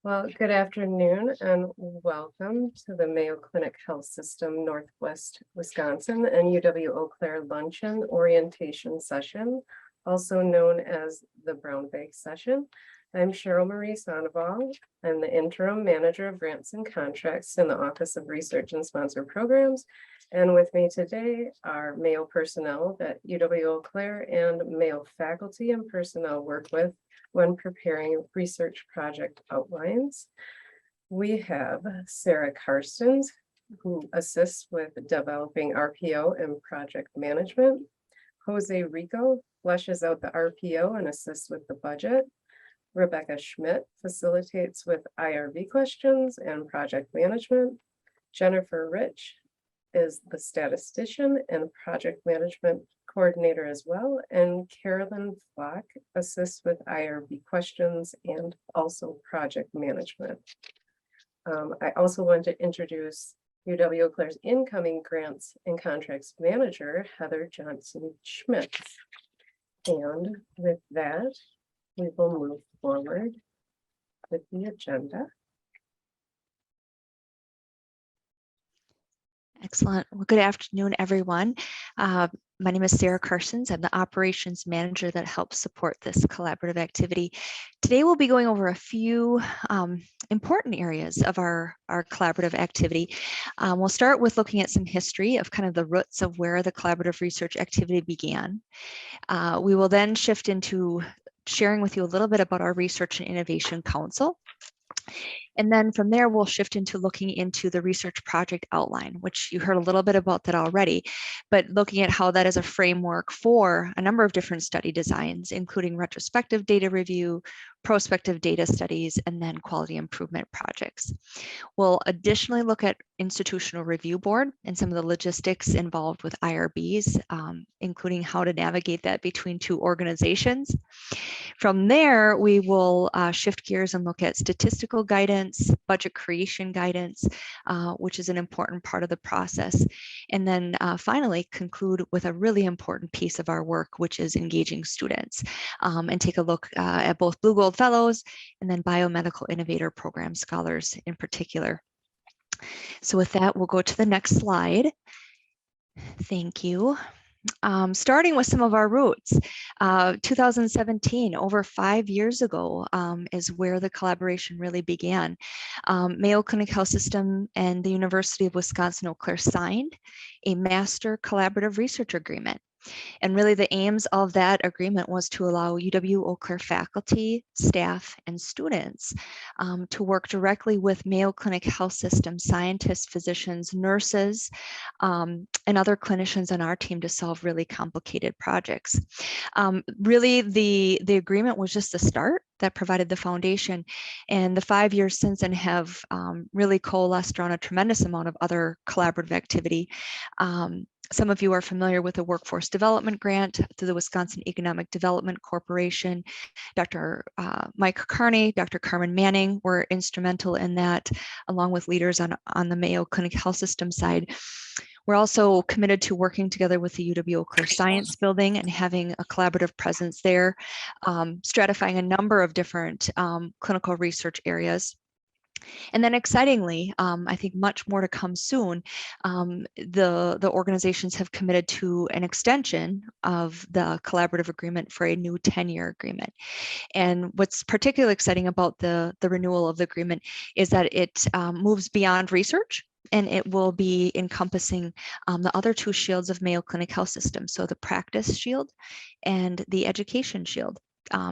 Well, good afternoon and welcome to the Mayo Clinic Health System Northwest Wisconsin and UW-Eau Claire Luncheon Orientation Session, also known as the Brown Bag Session. I'm Cheryl Marie Sandoval. I'm the Interim Manager of Grants and Contracts in the Office of Research and Sponsor Programs. And with me today are Mayo personnel that UW-Eau Claire and Mayo faculty and personnel work with when preparing research project outlines. We have Sarah Karstens, who assists with developing RPO and project management. Jose Rico fleshes out the RPO and assists with the budget. Rebecca Schmidt facilitates with IRB questions and project management. Jennifer Rich is the statistician and project management coordinator as well, and Carolyn Flock assists with IRB questions and also project management. I also want to introduce UW-Eau Claire's incoming grants and contracts manager, Heather Johnson Schmidt. And with that, we will move forward with the agenda. Excellent. Well, good afternoon, everyone. My name is Sarah Carsons. I'm the operations manager that helps support this collaborative activity. Today, we'll be going over a few important areas of our collaborative activity. We'll start with looking at some history of kind of the roots of where the collaborative research activity began. We will then shift into sharing with you a little bit about our Research and Innovation Council. And then from there, we'll shift into looking into the research project outline, which you heard a little bit about that already, but looking at how that is a framework for a number of different study designs, including retrospective data review, prospective data studies, and then quality improvement projects. We'll additionally look at institutional review board and some of the logistics involved with IRBs, including how to navigate that between two organizations. From there, we will shift gears and look at statistical guidance, budget creation guidance, which is an important part of the process. And then finally conclude with a really important piece of our work, which is engaging students, and take a look at both Blue Gold Fellows and then Biomedical Innovator Program scholars in particular. So with that, we'll go to the next slide. Thank you. Starting with some of our roots, 2017, over 5 years ago, is where the collaboration really began. Mayo Clinic Health System and the University of Wisconsin-Eau Claire signed a master collaborative research agreement. And really the aims of that agreement was to allow UW-Eau Claire faculty, staff, and students to work directly with Mayo Clinic Health System scientists, physicians, nurses, and other clinicians on our team to solve really complicated projects. Really, the agreement was just the start that provided the foundation, and the 5 years since then have really coalesced around a tremendous amount of other collaborative activity. Some of you are familiar with the Workforce Development Grant through the Wisconsin Economic Development Corporation. Dr. Mike Carney, Dr. Carmen Manning were instrumental in that, along with leaders on the Mayo Clinic Health System side. We're also committed to working together with the UW-Eau Claire Science Building and having a collaborative presence there, stratifying a number of different clinical research areas. And then excitingly, I think much more to come soon, the organizations have committed to an extension of the collaborative agreement for a new 10-year agreement. And what's particularly exciting about the renewal of the agreement is that it moves beyond research, and it will be encompassing the other two shields of Mayo Clinic Health System, so the practice shield and the education shield.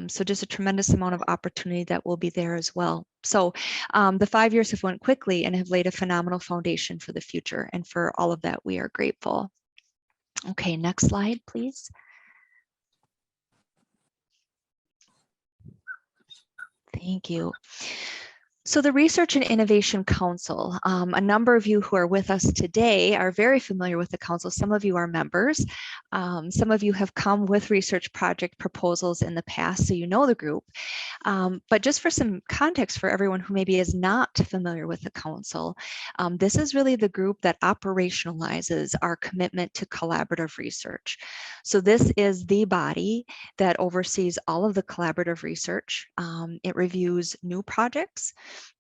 So just a tremendous amount of opportunity that will be there as well. So the 5 years have went quickly and have laid a phenomenal foundation for the future. And for all of that, we are grateful. Okay, next slide, please. Thank you. So the Research and Innovation Council, a number of you who are with us today are very familiar with the council. Some of you are members. Some of you have come with research project proposals in the past, so you know the group. But just for some context for everyone who maybe is not familiar with the council, this is really the group that operationalizes our commitment to collaborative research. So this is the body that oversees all of the collaborative research. It reviews new projects,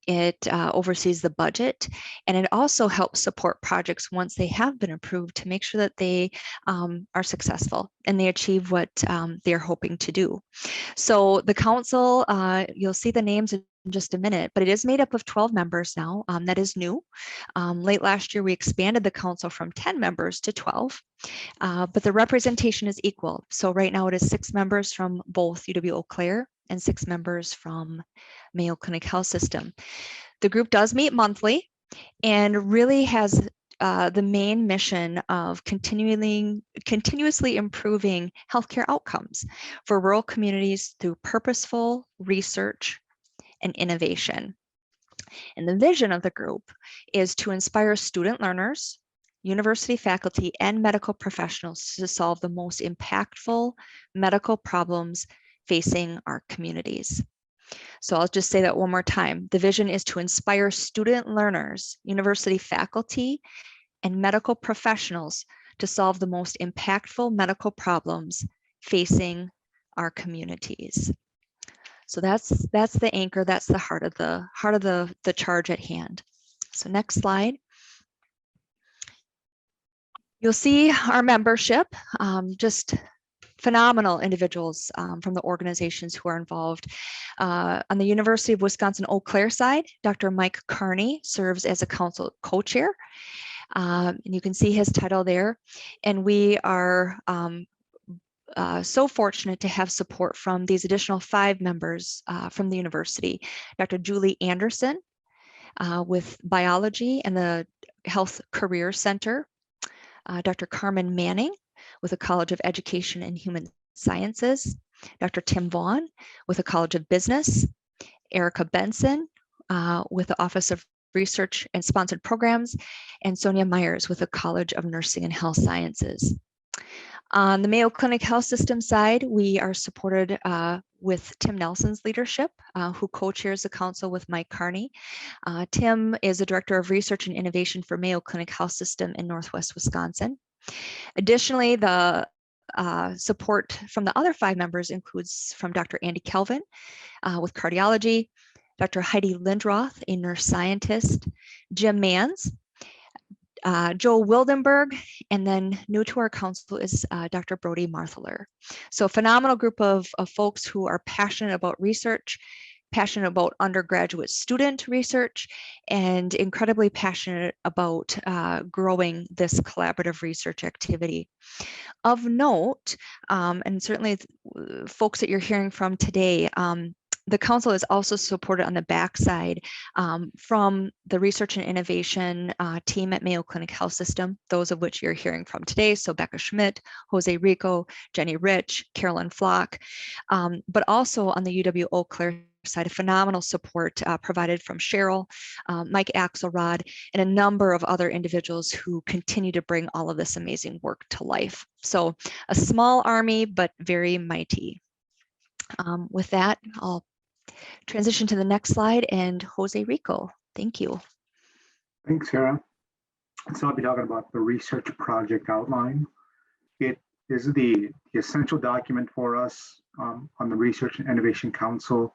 It oversees the budget, and it also helps support projects once they have been approved to make sure that they are successful and they achieve what they're hoping to do. So the council, you'll see the names in just a minute, but it is made up of 12 members now. That is new. Late last year, we expanded the council from 10 members to 12. But the representation is equal. So right now it is 6 members from both UW-Eau Claire and 6 members from Mayo Clinic Health System. The group does meet monthly and really has the main mission of continuously improving healthcare outcomes for rural communities through purposeful research and innovation. And the vision of the group is to inspire student learners, university faculty, and medical professionals to solve the most impactful medical problems facing our communities. So I'll just say that one more time. The vision is to inspire student learners, university faculty, and medical professionals to solve the most impactful medical problems facing our communities. So that's the anchor, that's the heart of the charge at hand. So next slide. You'll see our membership, just phenomenal individuals from the organizations who are involved. On the University of Wisconsin-Eau Claire side, Dr. Mike Carney serves as a council co-chair. And you can see his title there. And we are so fortunate to have support from these additional 5 members from the university. Dr. Julie Anderson with biology and the Health Career Center. Dr. Carmen Manning with the College of Education and Human Sciences. Dr. Tim Vaughn with the College of Business. Erica Benson with the Office of Research and Sponsored Programs. And Sonia Myers with the College of Nursing and Health Sciences. On the Mayo Clinic Health System side, we are supported with Tim Nelson's leadership, who co-chairs the council with Mike Carney. Tim is the Director of Research and Innovation for Mayo Clinic Health System in Northwest Wisconsin. Additionally, the support from the other 5 members includes from Dr. Andy Kelvin with cardiology, Dr. Heidi Lindroth, a nurse scientist, Jim Mans, Joe Wildenberg, and then new to our council is Dr. Brody Martheler. So a phenomenal group of folks who are passionate about research, passionate about undergraduate student research, and incredibly passionate about growing this collaborative research activity. Of note, and certainly folks that you're hearing from today, the council is also supported on the backside from the research and innovation team at Mayo Clinic Health System, those of which you're hearing from today. So Becca Schmidt, Jose Rico, Jenny Rich, Carolyn Flock, but also on the UW-Eau Claire side, a phenomenal support provided from Cheryl, Mike Axelrod, and a number of other individuals who continue to bring all of this amazing work to life. So a small army, but very mighty. With that, I'll transition to the next slide and Jose Rico. Thank you. Thanks, Sarah. So I'll be talking about the research project outline. It is the essential document for us on the Research and Innovation Council.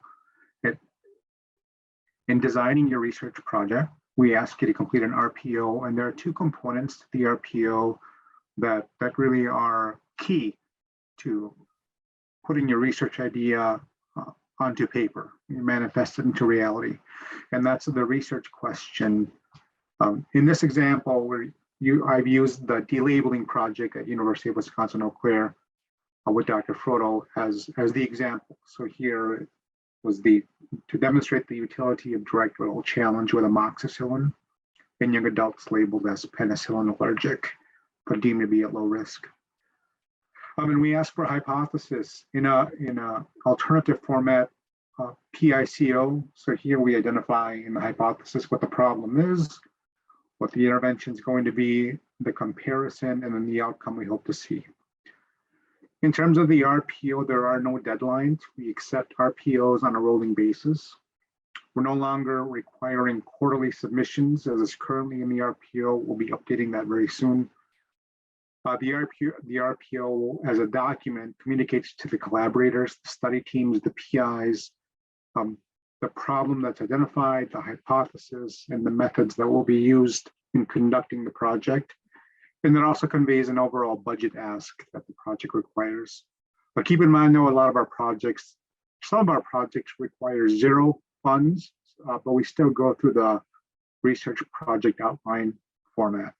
In designing your research project, we ask you to complete an RPO, and there are 2 components to the RPO that really are key to putting your research idea onto paper, manifest it into reality. And that's the research question. In this example, where I've used the delabeling project at University of Wisconsin-Eau Claire with Dr. Frodo as the example. So here was to demonstrate the utility of direct oral challenge with amoxicillin in young adults labeled as penicillin allergic, but deemed to be at low risk. And we asked for a hypothesis in a alternative format, PICO. So here we identify in the hypothesis what the problem is, what the intervention is going to be, the comparison, and then the outcome we hope to see. In terms of the RPO, there are no deadlines. We accept RPOs on a rolling basis. We're no longer requiring quarterly submissions as is currently in the RPO. We'll be updating that very soon. The RPO as a document communicates to the collaborators, the study teams, the PIs, the problem that's identified, the hypothesis, and the methods that will be used in conducting the project. And it also conveys an overall budget ask that the project requires. But keep in mind, though, a lot of our projects, some of our projects require zero funds, but we still go through the research project outline format.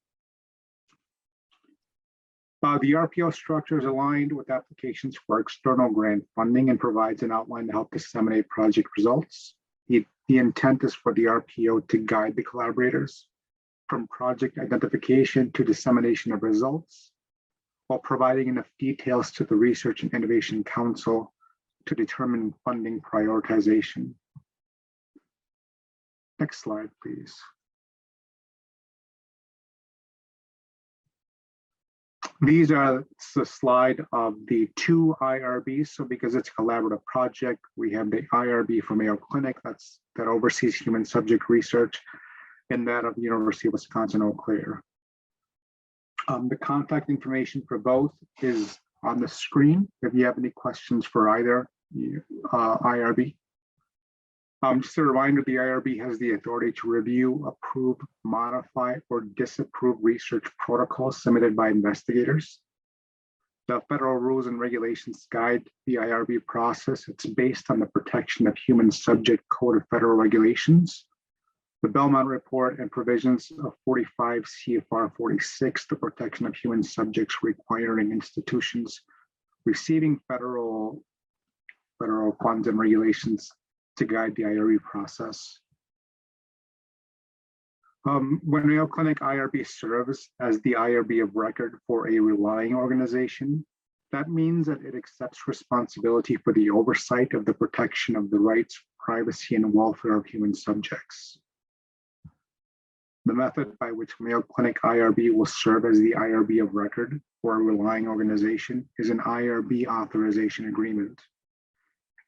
The RPO structure is aligned with applications for external grant funding and provides an outline to help disseminate project results. The intent is for the RPO to guide the collaborators from project identification to dissemination of results, while providing enough details to the Research and Innovation Council to determine funding prioritization. Next slide, please. These are the slide of the two IRBs. So because it's a collaborative project, we have the IRB for Mayo Clinic that oversees human subject research, and that of the University of Wisconsin-Eau Claire. The contact information for both is on the screen if you have any questions for either IRB. Just a reminder, the IRB has the authority to review, approve, modify, or disapprove research protocols submitted by investigators. The federal rules and regulations guide the IRB process. It's based on the Protection of Human Subject Code of Federal Regulations, the Belmont Report, and provisions of 45 CFR 46, the Protection of Human Subjects requiring institutions receiving federal funds and regulations to guide the IRB process. When Mayo Clinic IRB serves as the IRB of record for a relying organization, that means that it accepts responsibility for the oversight of the protection of the rights, privacy, and welfare of human subjects. The method by which Mayo Clinic IRB will serve as the IRB of record for a relying organization is an IRB authorization agreement.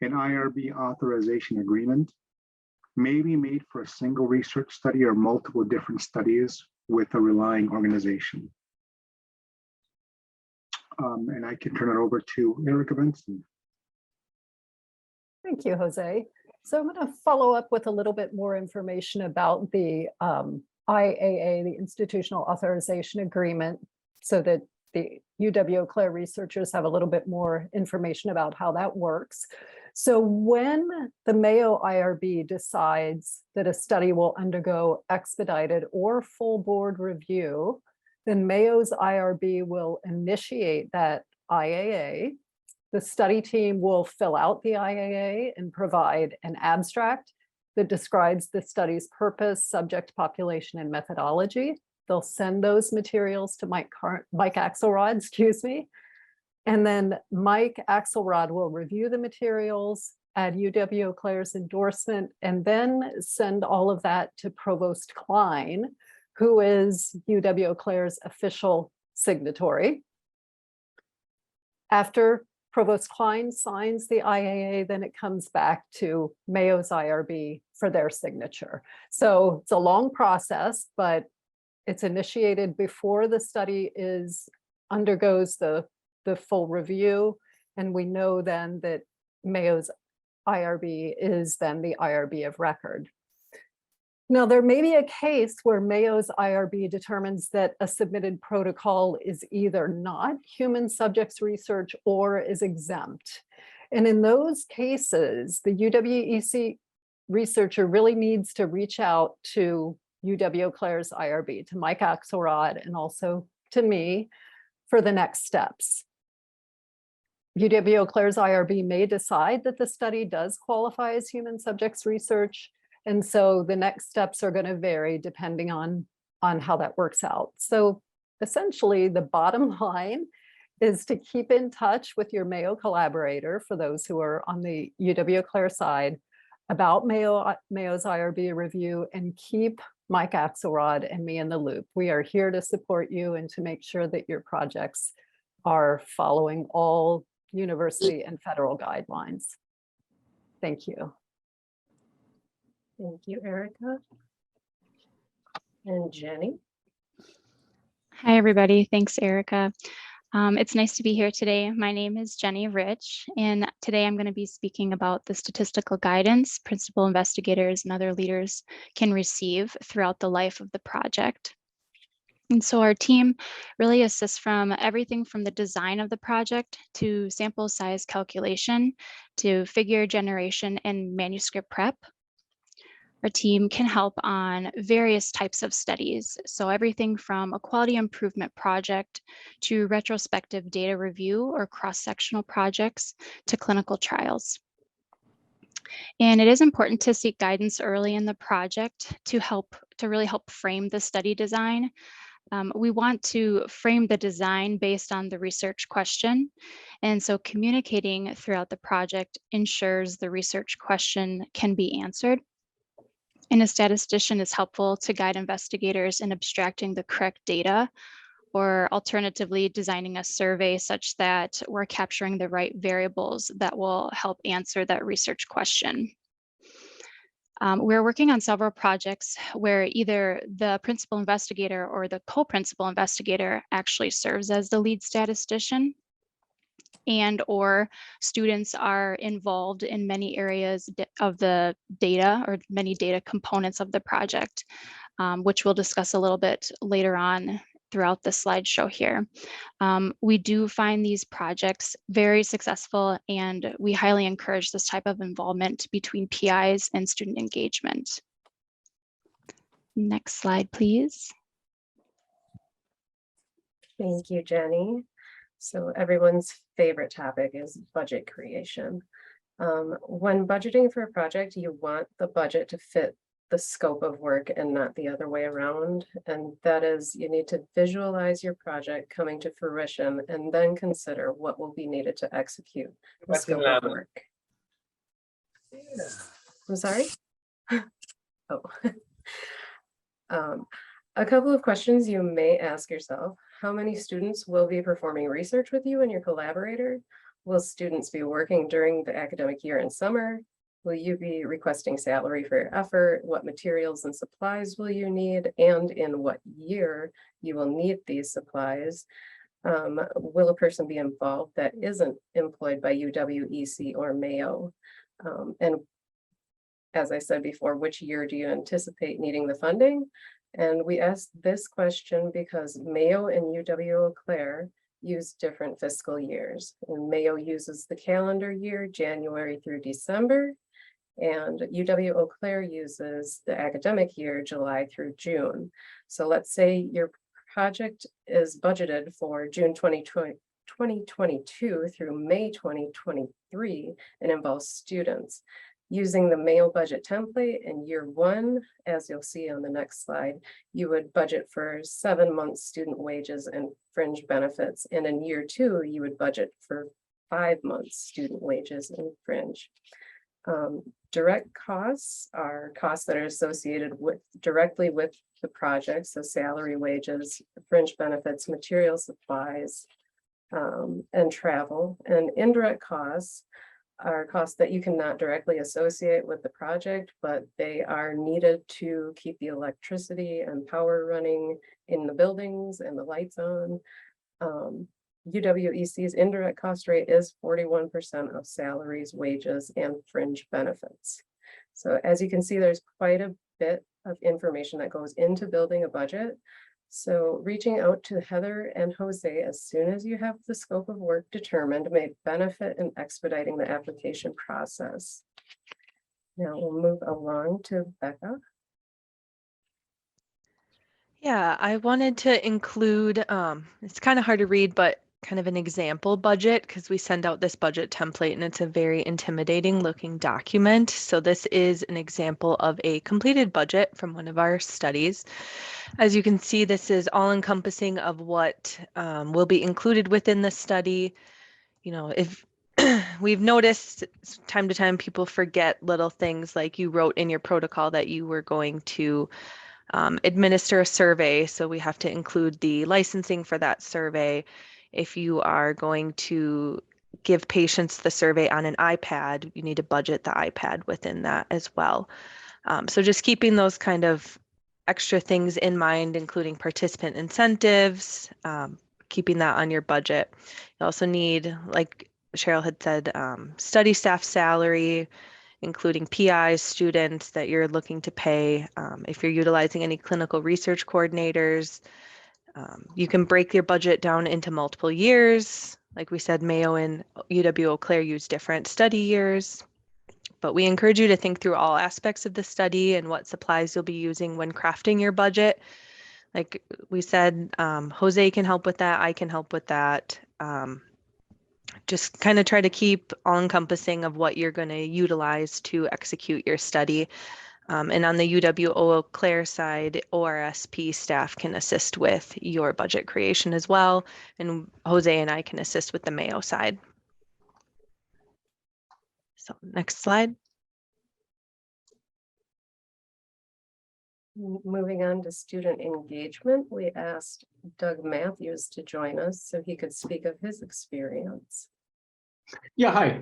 An IRB authorization agreement may be made for a single research study or multiple different studies with a relying organization. And I can turn it over to Erica Benson. Thank you, Jose. So I'm going to follow up with a little bit more information about the IAA, the Institutional Authorization Agreement, so that the UW-Eau Claire researchers have a little bit more information about how that works. So when the Mayo IRB decides that a study will undergo expedited or full board review, then Mayo's IRB will initiate that IAA. The study team will fill out the IAA and provide an abstract that describes the study's purpose, subject population, and methodology. They'll send those materials to Mike Axelrod, and then Mike Axelrod will review the materials, add UW-Eau Claire's endorsement, and then send all of that to Provost Klein, who is UW-Eau Claire's official signatory. After Provost Klein signs the IAA, then it comes back to Mayo's IRB for their signature. So it's a long process, but it's initiated before the study undergoes the full review. And we know then that Mayo's IRB is then the IRB of record. Now, there may be a case where Mayo's IRB determines that a submitted protocol is either not human subjects research or is exempt. And in those cases, the UWEC researcher really needs to reach out to UW-Eau Claire's IRB, to Mike Axelrod, and also to me for the next steps. UW-Eau Claire's IRB may decide that the study does qualify as human subjects research, and so the next steps are going to vary depending on how that works out. So essentially, the bottom line is to keep in touch with your Mayo collaborator, for those who are on the UW-Eau Claire side, about Mayo's IRB review, and keep Mike Axelrod and me in the loop. We are here to support you and to make sure that your projects are following all university and federal guidelines. Thank you. Thank you, Erica. And Jenny. Hi, everybody. Thanks, Erica. It's nice to be here today. My name is Jenny Rich, and today I'm going to be speaking about the statistical guidance principal investigators and other leaders can receive throughout the life of the project. And so our team really assists from everything from the design of the project to sample size calculation to figure generation and manuscript prep. Our team can help on various types of studies. So everything from a quality improvement project to retrospective data review or cross-sectional projects to clinical trials. And it is important to seek guidance early in the project to really help frame the study design. We want to frame the design based on the research question. And so communicating throughout the project ensures the research question can be answered. And a statistician is helpful to guide investigators in abstracting the correct data, or alternatively designing a survey such that we're capturing the right variables that will help answer that research question. We're working on several projects where either the principal investigator or the co-principal investigator actually serves as the lead statistician, and or students are involved in many areas of the data or many data components of the project, which we'll discuss a little bit later on throughout the slideshow here. We do find these projects very successful, and we highly encourage this type of involvement between PIs and student engagement. Next slide, please. Thank you, Jenny. So everyone's favorite topic is budget creation. When budgeting for a project, you want the budget to fit the scope of work and not the other way around. And that is, you need to visualize your project coming to fruition and then consider what will be needed to execute the scope of work. I'm sorry? Oh. A couple of questions you may ask yourself. How many students will be performing research with you and your collaborator? Will students be working during the academic year and summer? Will you be requesting salary for your effort? What materials and supplies will you need? And in what year you will need these supplies? Will a person be involved that isn't employed by UWEC or Mayo? And as I said before, which year do you anticipate needing the funding? And we asked this question because Mayo and UW-Eau Claire use different fiscal years. And Mayo uses the calendar year, January through December, and UW-Eau Claire uses the academic year, July through June. So let's say your project is budgeted for June 2022 through May 2023 and involves students. Using the Mayo budget template in year one, as you'll see on the next slide, you would budget for 7 months student wages and fringe benefits. And in year two, you would budget for 5 months student wages and fringe. Direct costs are costs that are associated directly with the project. So salary, wages, fringe benefits, material supplies, and travel. And indirect costs are costs that you cannot directly associate with the project, but they are needed to keep the electricity and power running in the buildings and the lights on. UWEC's indirect cost rate is 41% of salaries, wages, and fringe benefits. So as you can see, there's quite a bit of information that goes into building a budget. So reaching out to Heather and Jose as soon as you have the scope of work determined may benefit in expediting the application process. Now we'll move along to Becca. Yeah, I wanted to include, it's kind of hard to read, but kind of an example budget, because we send out this budget template and it's a very intimidating looking document. So this is an example of a completed budget from one of our studies. As you can see, this is all encompassing of what will be included within the study. You know, if we've noticed time to time people forget little things, like you wrote in your protocol that you were going to administer a survey, so we have to include the licensing for that survey. If you are going to give patients the survey on an iPad, you need to budget the iPad within that as well. So just keeping those kind of extra things in mind, including participant incentives, keeping that on your budget. You also need, like Cheryl had said, study staff salary, including PIs, students that you're looking to pay. If you're utilizing any clinical research coordinators, you can break your budget down into multiple years. Like we said, Mayo and UW-Eau Claire use different study years, but we encourage you to think through all aspects of the study and what supplies you'll be using when crafting your budget. Like we said, Jose can help with that. I can help with that. Just kind of try to keep all encompassing of what you're going to utilize to execute your study. And on the UW-Eau Claire side, ORSP staff can assist with your budget creation as well. And Jose and I can assist with the Mayo side. So next slide. Moving on to student engagement, we asked Doug Matthews to join us so he could speak of his experience. Yeah, hi.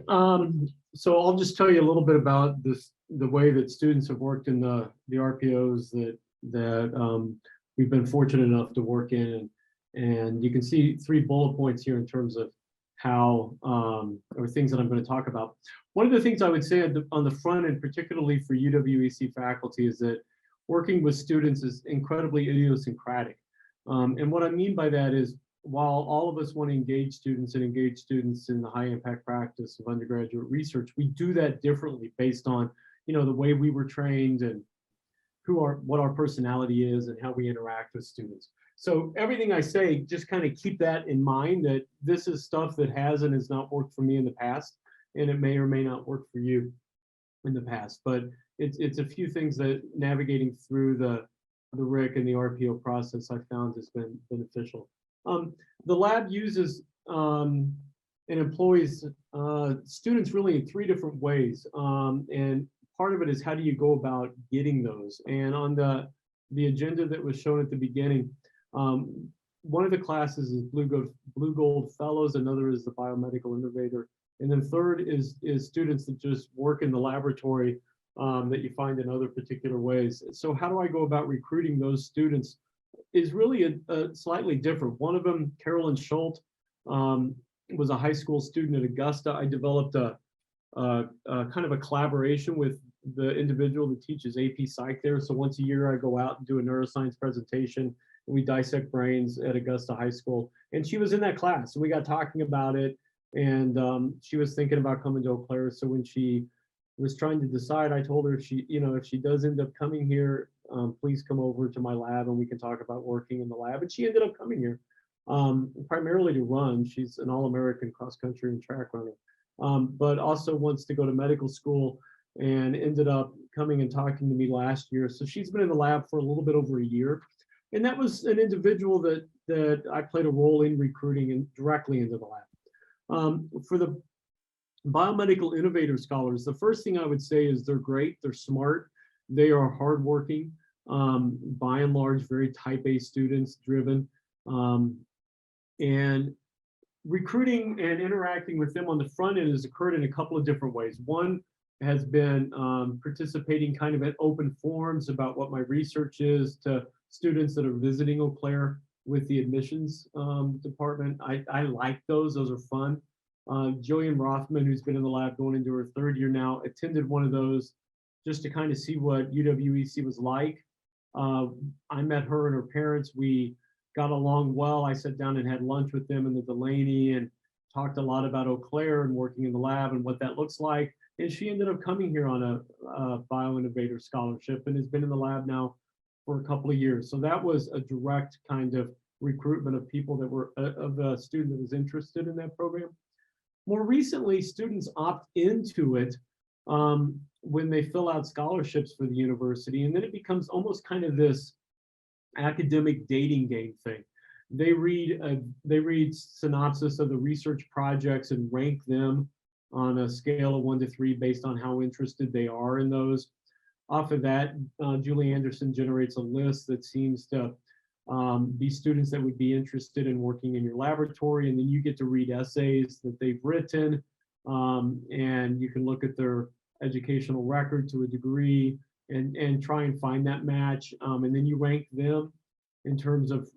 So I'll just tell you a little bit about this, the way that students have worked in the RPOs that we've been fortunate enough to work in. And you can see 3 bullet points here in terms of how, or things that I'm going to talk about. One of the things I would say on the front end, particularly for UWEC faculty, is that working with students is incredibly idiosyncratic. And what I mean by that is, while all of us want to engage students and engage students in the high impact practice of undergraduate research, we do that differently based on, you know, the way we were trained and what our personality is and how we interact with students. So everything I say, just kind of keep that in mind, that this is stuff that has and has not worked for me in the past, and it may or may not work for you in the past. But it's a few things that navigating through the RIC and the RPO process I found has been beneficial. The lab uses and employs students really in 3 different ways. And part of it is, how do you go about getting those? And on the agenda that was shown at the beginning, one of the classes is Blue Gold Fellows, another is the Biomedical Innovator, and then third is students that just work in the laboratory that you find in other particular ways. So how do I go about recruiting those students is really a slightly different. One of them, Carolyn Schultz, was a high school student at Augusta. I developed a kind of a collaboration with the individual that teaches AP Psych there. So once a year I go out and do a neuroscience presentation, and we dissect brains at Augusta High School. And she was in that class, so we got talking about it, and she was thinking about coming to Eau Claire. So when she was trying to decide, I told her, if she does end up coming here, please come over to my lab and we can talk about working in the lab. And she ended up coming here primarily to run. She's an All-American cross-country and track runner, but also wants to go to medical school, and ended up coming and talking to me last year. So she's been in the lab for a little bit over a year. And that was an individual that I played a role in recruiting and directly into the lab. For the Biomedical Innovator Scholars, the first thing I would say is they're great, they're smart, they are hardworking, by and large, very type A students, driven. And recruiting and interacting with them on the front end has occurred in a couple of different ways. One has been participating kind of at open forums about what my research is to students that are visiting Eau Claire with the admissions department. I like those. Those are fun. Jillian Rothman, who's been in the lab going into her 3rd year now, attended one of those just to kind of see what UWEC was like. I met her and her parents. We got along well. I sat down and had lunch with them in the Delaney and talked a lot about Eau Claire and working in the lab and what that looks like. And she ended up coming here on a Bioinnovator Scholarship and has been in the lab now for a couple of years. So that was a direct kind of recruitment of people that were of a student that was interested in that program. More recently, students opt into it when they fill out scholarships for the university, and then it becomes almost kind of this academic dating game thing. They read synopsis of the research projects and rank them on a scale of 1 to 3 based on how interested they are in those. Off of that, Julie Anderson generates a list that seems to be students that would be interested in working in your laboratory, and then you get to read essays that they've written, and you can look at their educational record to a degree and try and find that match, and then you rank them. in terms of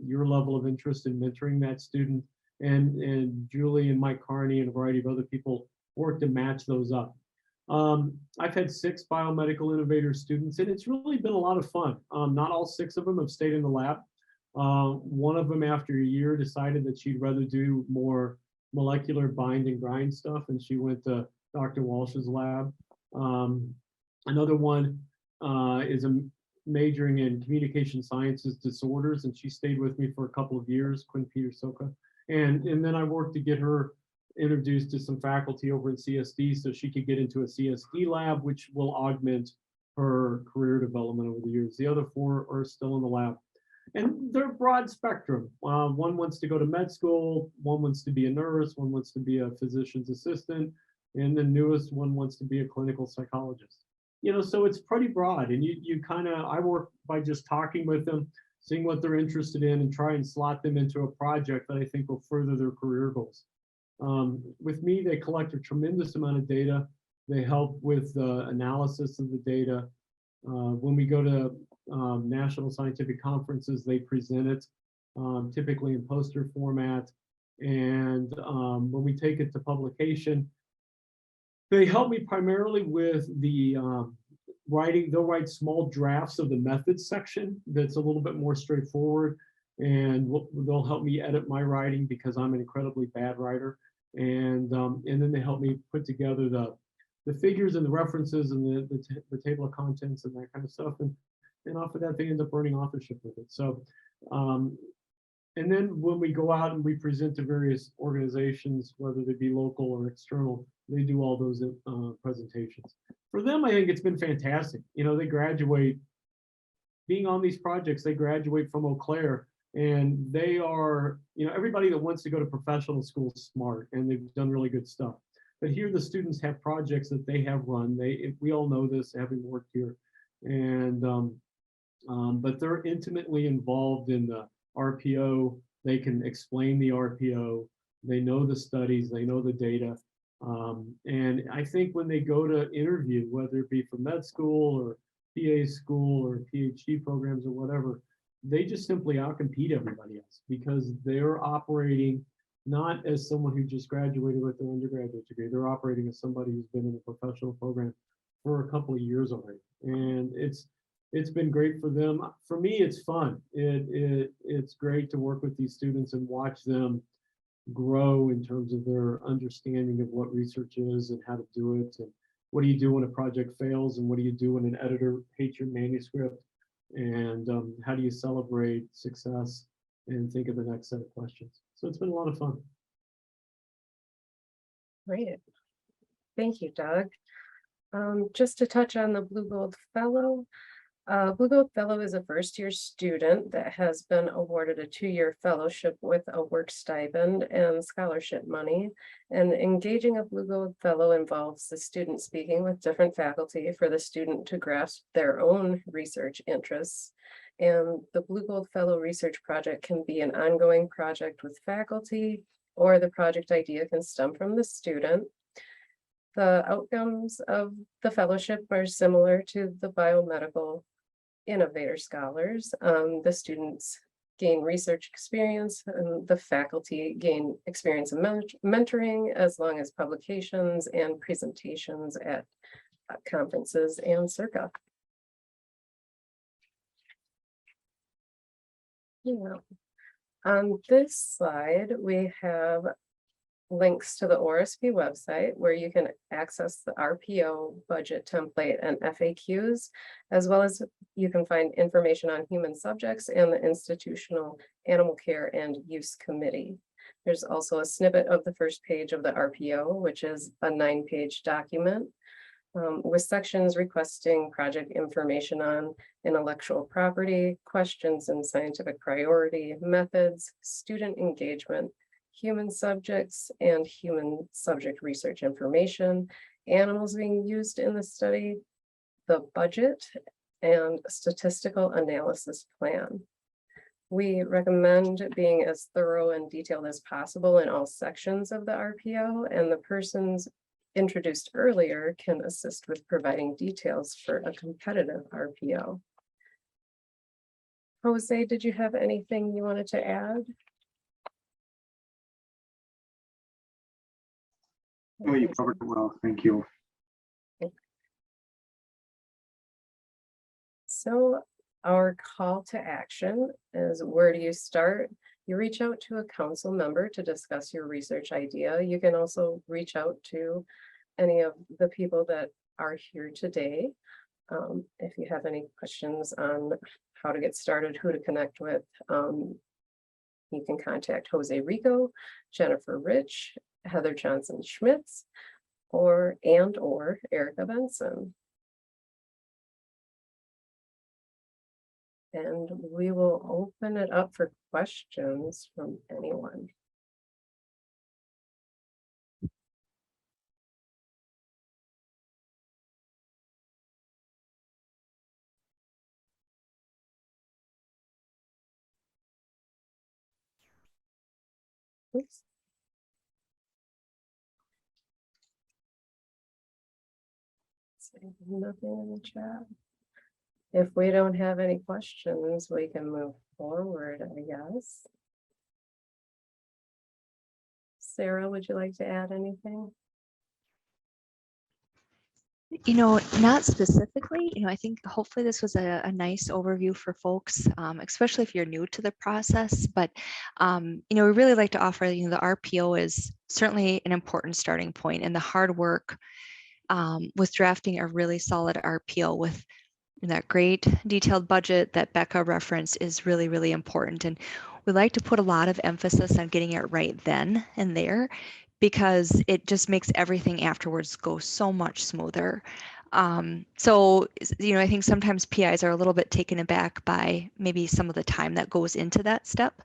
your level of interest in mentoring that student. And Julie and Mike Carney and a variety of other people work to match those up. I've had 6 biomedical innovator students, and it's really been a lot of fun. Not all 6 of them have stayed in the lab. One of them, after a year, decided that she'd rather do more molecular bind and grind stuff, and she went to Dr. Walsh's lab. Another one is majoring in communication sciences disorders, and she stayed with me for a couple of years, Quinn Peter-Soka. And then I worked to get her introduced to some faculty over in CSD so she could get into a CSD lab, which will augment her career development over the years. The other 4 are still in the lab. And they're broad spectrum. One wants to go to med school, one wants to be a nurse, one wants to be a physician's assistant, and the newest one wants to be a clinical psychologist. You know, so it's pretty broad, and you kind of, I work by just talking with them, seeing what they're interested in, and try and slot them into a project that I think will further their career goals. With me, they collect a tremendous amount of data. They help with analysis of the data. When we go to national scientific conferences, they present it, typically in poster format. And when we take it to publication, they help me primarily with the writing. They'll write small drafts of the methods section that's a little bit more straightforward. And they'll help me edit my writing because I'm an incredibly bad writer. And then they help me put together the figures and the references and the table of contents and that kind of stuff. And off of that, they end up earning authorship with it. So, and then when we go out and we present to various organizations, whether they be local or external, they do all those presentations. For them, I think it's been fantastic. You know, they graduate, being on these projects, they graduate from Eau Claire, and they are, you know, everybody that wants to go to professional school is smart, and they've done really good stuff. But here the students have projects that they have run. We all know this, having worked here. And but they're intimately involved in the RPO. They can explain the RPO. They know the studies, they know the data. And I think when they go to interview, whether it be for med school or PA school or PhD programs or whatever, they just simply outcompete everybody else because they're operating not as someone who just graduated with their undergraduate degree. They're operating as somebody who's been in a professional program for a couple of years already. And it's been great for them. For me, it's fun. It's great to work with these students and watch them grow in terms of their understanding of what research is and how to do it. And what do you do when a project fails? And what do you do when an editor hates your manuscript? And how do you celebrate success and think of the next set of questions? So it's been a lot of fun. Great. Thank you, Doug. Just to touch on the Blue Gold Fellow. Blue Gold Fellow is a first-year student that has been awarded a 2-year fellowship with a work stipend and scholarship money. And engaging a Blue Gold Fellow involves the student speaking with different faculty for the student to grasp their own research interests. And the Blue Gold Fellow research project can be an ongoing project with faculty, or the project idea can stem from the student. The outcomes of the fellowship are similar to the biomedical innovator scholars. The students gain research experience and the faculty gain experience in mentoring, as long as publications and presentations at conferences and circa. Yeah. On this slide, we have links to the ORSP website where you can access the RPO budget template and FAQs, as well as you can find information on human subjects and the institutional animal care and use committee. There's also a snippet of the first page of the RPO, which is a 9-page document with sections requesting project information on intellectual property, questions in scientific priority, methods, student engagement, human subjects and human subject research information, animals being used in the study, the budget, and statistical analysis plan. We recommend being as thorough and detailed as possible in all sections of the RPO, and the persons introduced earlier can assist with providing details for a competitive RPO. Jose, did you have anything you wanted to add? Oh, you covered it well. Thank you. So our call to action is, where do you start? You reach out to a council member to discuss your research idea. You can also reach out to any of the people that are here today. If you have any questions on how to get started, who to connect with, you can contact Jose Rico, Jennifer Rich, Heather Johnson Schmitz, or Erica Benson. And we will open it up for questions from anyone. Oops. Nothing in the chat. If we don't have any questions, we can move forward, I guess. Sarah, would you like to add anything? You know, not specifically, I think hopefully this was a nice overview for folks, especially if you're new to the process. But, we really like to offer, the RPO is certainly an important starting point, and the hard work with drafting a really solid RPO with that great detailed budget that Becca referenced is really, really important. And we like to put a lot of emphasis on getting it right then and there, because it just makes everything afterwards go so much smoother. So, I think sometimes PIs are a little bit taken aback by maybe some of the time that goes into that step.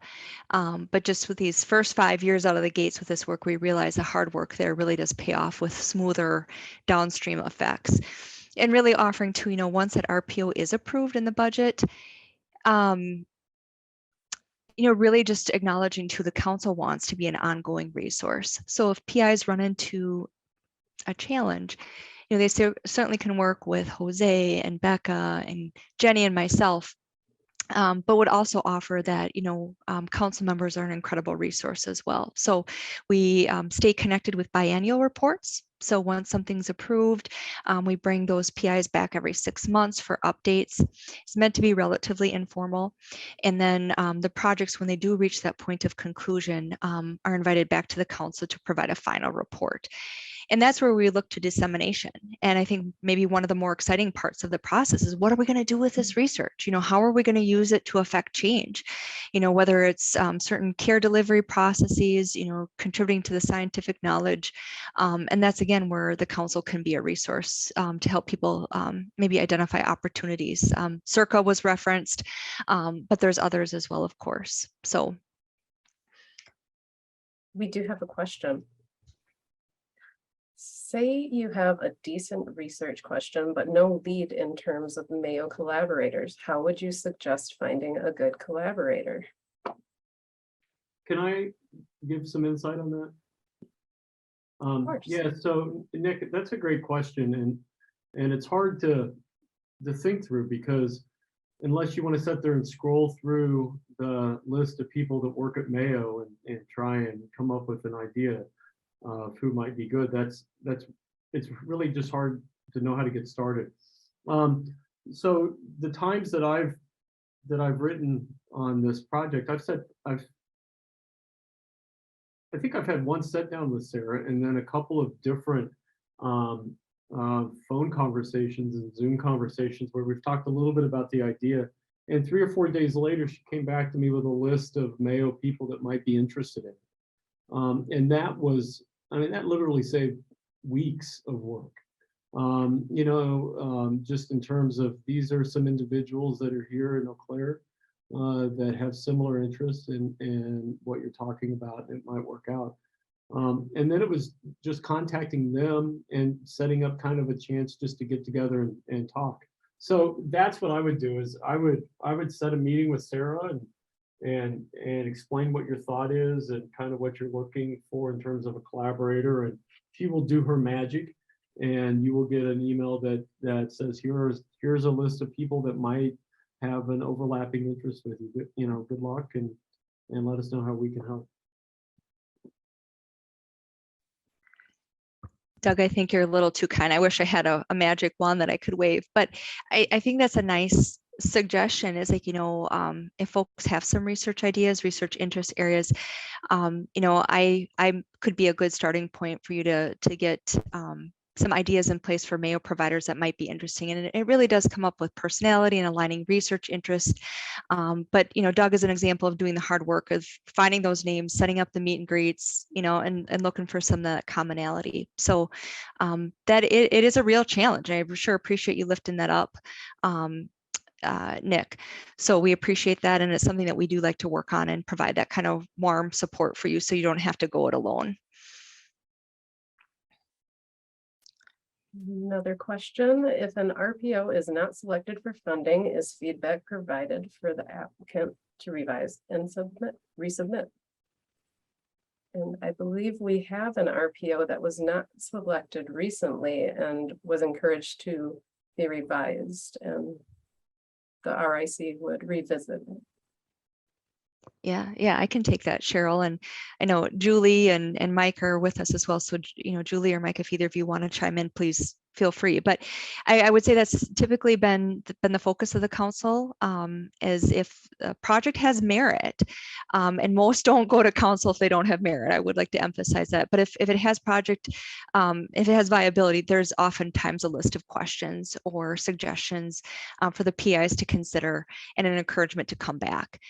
But just with these first 5 years out of the gates with this work, we realize the hard work there really does pay off with smoother downstream effects. And really offering to, once that RPO is approved in the budget, really just acknowledging to the council wants to be an ongoing resource. So if PIs run into a challenge, they certainly can work with Jose and Becca and Jenny and myself, but would also offer that, council members are an incredible resource as well. So we stay connected with biannual reports. So once something's approved, we bring those PIs back every 6 months for updates. It's meant to be relatively informal. And then the projects, when they do reach that point of conclusion, are invited back to the council to provide a final report. And that's where we look to dissemination. And I think maybe one of the more exciting parts of the process is, what are we going to do with this research? How are we going to use it to affect change? Whether it's certain care delivery processes, contributing to the scientific knowledge. And that's, again, where the council can be a resource to help people maybe identify opportunities. Circa was referenced, but there's others as well, of course. So We do have a question. Say you have a decent research question, but no lead in terms of Mayo collaborators. How would you suggest finding a good collaborator? Can I give some insight on that? course. Yeah, so Nick, that's a great question, and it's hard to think through, because unless you want to sit there and scroll through the list of people that work at Mayo and try and come up with an idea of who might be good, it's really just hard to know how to get started. So the times that I've written on this project, I think I've had one sit down with Sarah, and then a couple of different phone conversations and Zoom conversations where we've talked a little bit about the idea. And 3 or 4 days later, she came back to me with a list of Mayo people that might be interested in it. And that was, that literally saved weeks of work. Just in terms of, these are some individuals that are here in Eau Claire that have similar interests in what you're talking about. It might work out. And then it was just contacting them and setting up kind of a chance just to get together and talk. So that's what I would do, is I would set a meeting with Sarah and explain what your thought is and kind of what you're looking for in terms of a collaborator, and she will do her magic, and you will get an email that says, here's a list of people that might have an overlapping interest with you. Good luck and let us know how we can help. Doug, I think you're a little too kind. I wish I had a magic wand that I could wave, but I think that's a nice suggestion is like, if folks have some research ideas, research interest areas, I could be a good starting point for you to get some ideas in place for Mayo providers that might be interesting. And it really does come up with personality and aligning research interest. But, Doug is an example of doing the hard work of finding those names, setting up the meet and greets, and looking for some of that commonality. So that it is a real challenge. I sure appreciate you lifting that up, Nick. So we appreciate that. And it's something that we do like to work on and provide that kind of warm support for you so you don't have to go it alone. Another question, if an RPO is not selected for funding, is feedback provided for the applicant to revise and resubmit? And I believe we have an RPO that was not selected recently and was encouraged to be revised, and the RIC would revisit it. Yeah, I can take that, Cheryl. And I know Julie and Mike are with us as well. So, Julie or Mike, if either of you want to chime in, please feel free. But I would say that's typically been the focus of the council, is if a project has merit, and most don't go to council if they don't have merit. I would like to emphasize that. But if it has if it has viability, there's oftentimes a list of questions or suggestions for the PIs to consider and an encouragement to come back.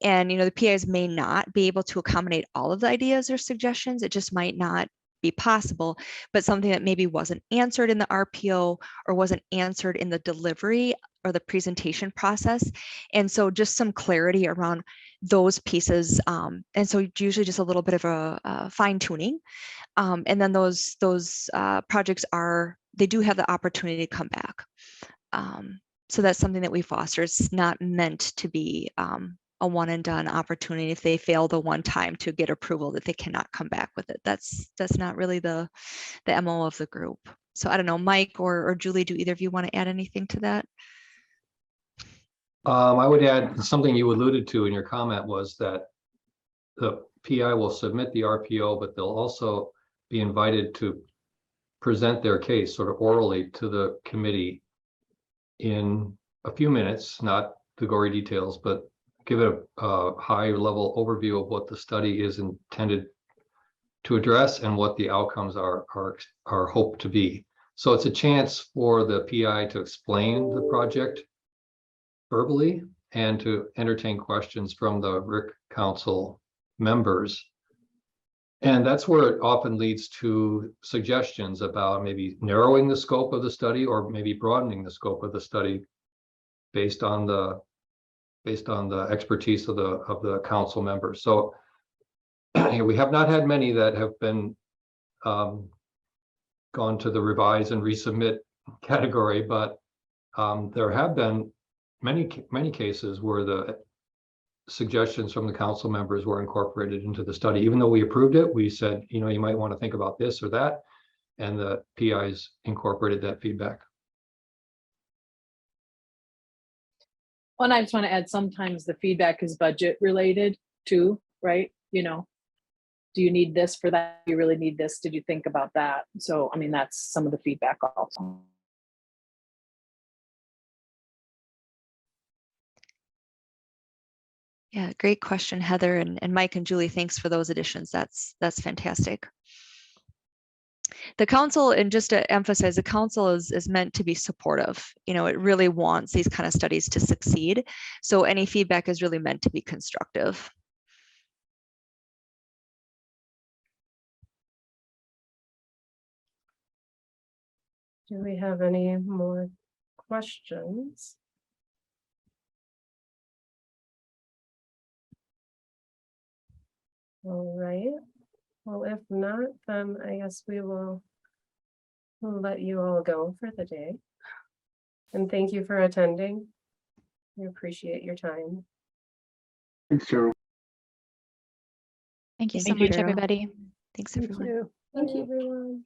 And, the PIs may not be able to accommodate all of the ideas or suggestions. It just might not be possible, but something that maybe wasn't answered in the RPO or wasn't answered in the delivery or the presentation process. And so just some clarity around those pieces. And so usually just a little bit of a fine tuning. And then those projects they do have the opportunity to come back. So that's something that we foster. It's not meant to be a one and done opportunity. If they fail the one time to get approval, that they cannot come back with it. That's not really the MO of the group. So I don't know, Mike or Julie, do either of you want to add anything to that? I would add something you alluded to in your comment was that the PI will submit the RPO, but they'll also be invited to present their case sort of orally to the committee in a few minutes, not the gory details, but give it a high level overview of what the study is intended to address and what the outcomes are hoped to be. So it's a chance for the PI to explain the project verbally and to entertain questions from the RIC Council members. And that's where it often leads to suggestions about maybe narrowing the scope of the study or maybe broadening the scope of the study based on the expertise of the council members. So we have not had many that have been gone to the revise and resubmit category, but there have been many cases where the suggestions from the council members were incorporated into the study. Even though we approved it, we said, you might want to think about this or that, and the PIs incorporated that feedback. Well, and I just want to add, sometimes the feedback is budget related too, right? Do you need this for that? Do you really need this? Did you think about that? So, I mean, that's some of the feedback also. Yeah, great question, Heather, and Mike and Julie, thanks for those additions. That's fantastic. The council, and just to emphasize, the council is meant to be supportive. It really wants these kind of studies to succeed. So any feedback is really meant to be constructive. Do we have any more questions? All right. Well, if not, then I guess we'll let you all go for the day. And thank you for attending. We appreciate your time. Thanks, Cheryl. Thank you so Thank you, much, Cheryl. everybody. Thanks, Thank everyone. you. Thank you, everyone.